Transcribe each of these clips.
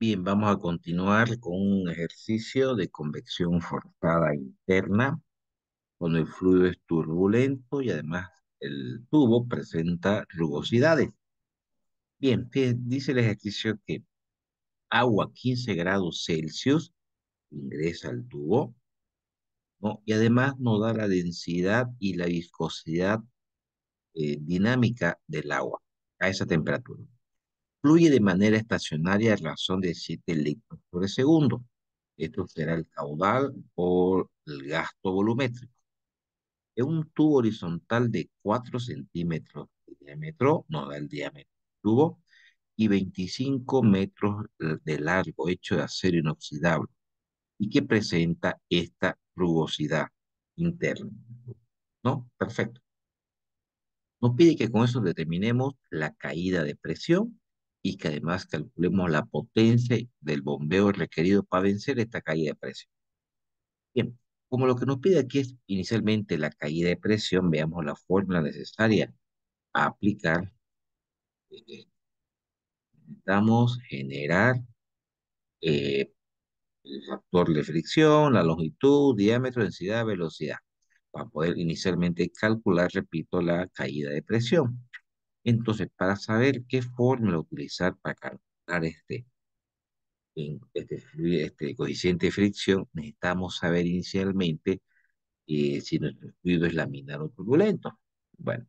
Bien, vamos a continuar con un ejercicio de convección forzada interna, cuando el fluido es turbulento y además el tubo presenta rugosidades. Bien, dice el ejercicio que agua a 15 grados Celsius ingresa al tubo, ¿no? Y además nos da la densidad y la viscosidad dinámica del agua a esa temperatura. Fluye de manera estacionaria a razón de 7 litros por segundo. Esto será el caudal o el gasto volumétrico. En un tubo horizontal de 4 centímetros de diámetro, nos da el diámetro del tubo, y 25 metros de largo, hecho de acero inoxidable, y que presenta esta rugosidad interna. ¿No? Perfecto. Nos pide que con eso determinemos la caída de presión y que además calculemos la potencia del bombeo requerido para vencer esta caída de presión. Bien, como lo que nos pide aquí es inicialmente la caída de presión, veamos la fórmula necesaria a aplicar. Necesitamos generar eh, el factor de fricción, la longitud, diámetro, densidad, velocidad, para poder inicialmente calcular, repito, la caída de presión. Entonces, para saber qué fórmula utilizar para calcular este coeficiente de fricción, necesitamos saber inicialmente si nuestro fluido es laminar o turbulento. Bueno,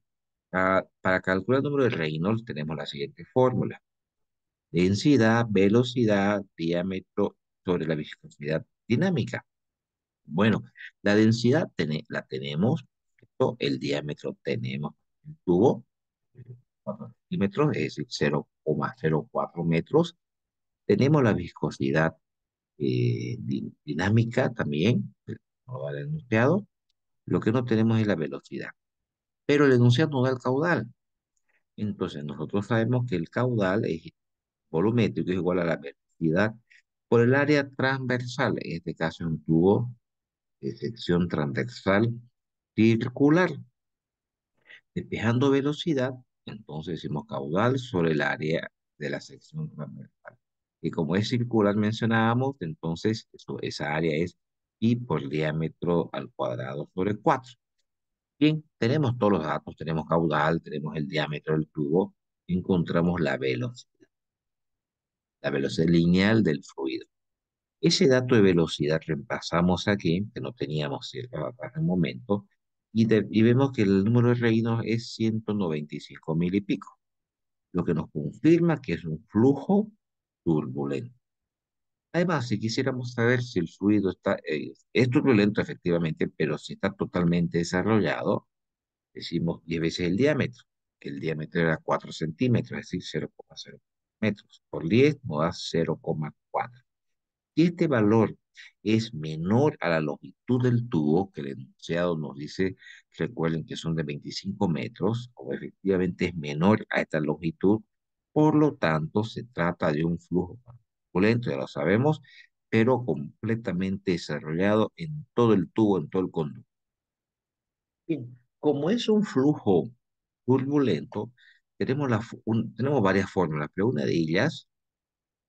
para calcular el número de Reynolds tenemos la siguiente fórmula. Densidad, velocidad, diámetro sobre la viscosidad dinámica. Bueno, la densidad la tenemos, ¿cierto? El diámetro tenemos el tubo, 4 centímetros, es decir, 0,04 metros. Tenemos la viscosidad dinámica también, no va el enunciado. Lo que no tenemos es la velocidad. Pero el enunciado nos da el caudal. Entonces, nosotros sabemos que el caudal es volumétrico, es igual a la velocidad por el área transversal, en este caso un tubo de sección transversal circular. Despejando velocidad, entonces decimos caudal sobre el área de la sección transversal. Y como es circular, mencionábamos, entonces esa área es pi por diámetro al cuadrado sobre 4. Bien, tenemos todos los datos, tenemos caudal, tenemos el diámetro del tubo, encontramos la velocidad lineal del fluido. Ese dato de velocidad reemplazamos aquí, que no teníamos cierto hasta el momento, y vemos que el número de reinos es 195.000 y pico, lo que nos confirma que es un flujo turbulento. Además, si quisiéramos saber si el fluido es turbulento efectivamente, pero si está totalmente desarrollado, decimos 10 veces el diámetro. El diámetro era 4 centímetros, es decir, 0,0 metros. Por 10 nos da 0,4. Si este valor es menor a la longitud del tubo, que el enunciado nos dice, recuerden que son de 25 metros, o efectivamente es menor a esta longitud, por lo tanto se trata de un flujo turbulento, ya lo sabemos, pero completamente desarrollado en todo el tubo, en todo el conducto. Bien, como es un flujo turbulento, tenemos varias fórmulas, pero una de ellas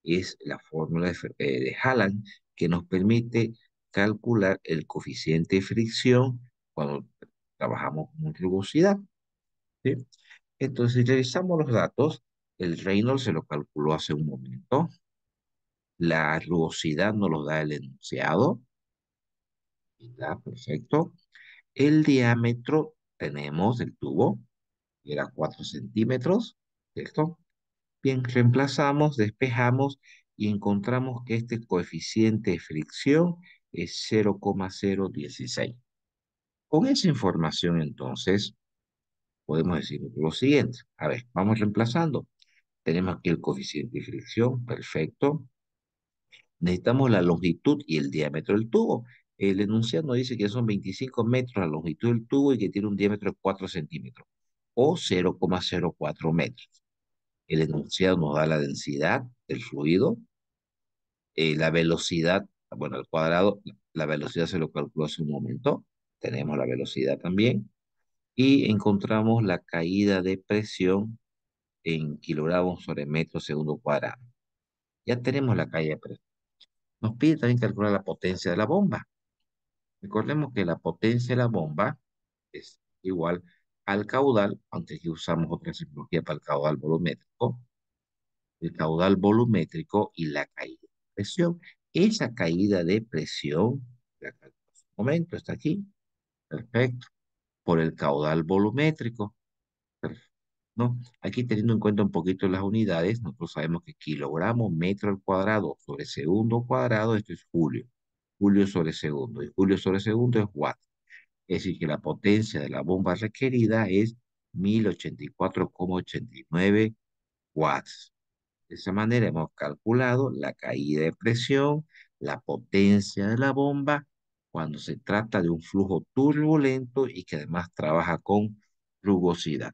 es la fórmula de Hallan, que nos permite calcular el coeficiente de fricción cuando trabajamos con rugosidad, ¿sí? Entonces, si revisamos los datos, el Reynolds se lo calculó hace un momento, la rugosidad nos lo da el enunciado, está perfecto. El diámetro tenemos del tubo, que era 4 centímetros, ¿cierto? Bien, reemplazamos, despejamos y encontramos que este coeficiente de fricción es 0,016. Con esa información, entonces, podemos decir lo siguiente. A ver, vamos reemplazando. Tenemos aquí el coeficiente de fricción, perfecto. Necesitamos la longitud y el diámetro del tubo. El enunciado nos dice que son 25 metros la longitud del tubo y que tiene un diámetro de 4 centímetros o 0,04 metros. El enunciado nos da la densidad del fluido, la velocidad, bueno, al cuadrado, la velocidad se lo calculó hace un momento, tenemos la velocidad también, y encontramos la caída de presión en kilogramos sobre metro segundo cuadrado. Ya tenemos la caída de presión. Nos pide también calcular la potencia de la bomba. Recordemos que la potencia de la bomba es igual al caudal, aunque aquí usamos otra simbología para el caudal volumétrico y la caída de presión. Esa caída de presión, la calculamos un momento, está aquí, perfecto, por el caudal volumétrico, perfecto, ¿no? Aquí teniendo en cuenta un poquito las unidades, nosotros sabemos que kilogramo metro al cuadrado sobre segundo cuadrado, esto es julio, julio sobre segundo, y julio sobre segundo es watt. Es decir, que la potencia de la bomba requerida es 1084,89 watts. De esa manera hemos calculado la caída de presión, la potencia de la bomba, cuando se trata de un flujo turbulento y que además trabaja con rugosidad.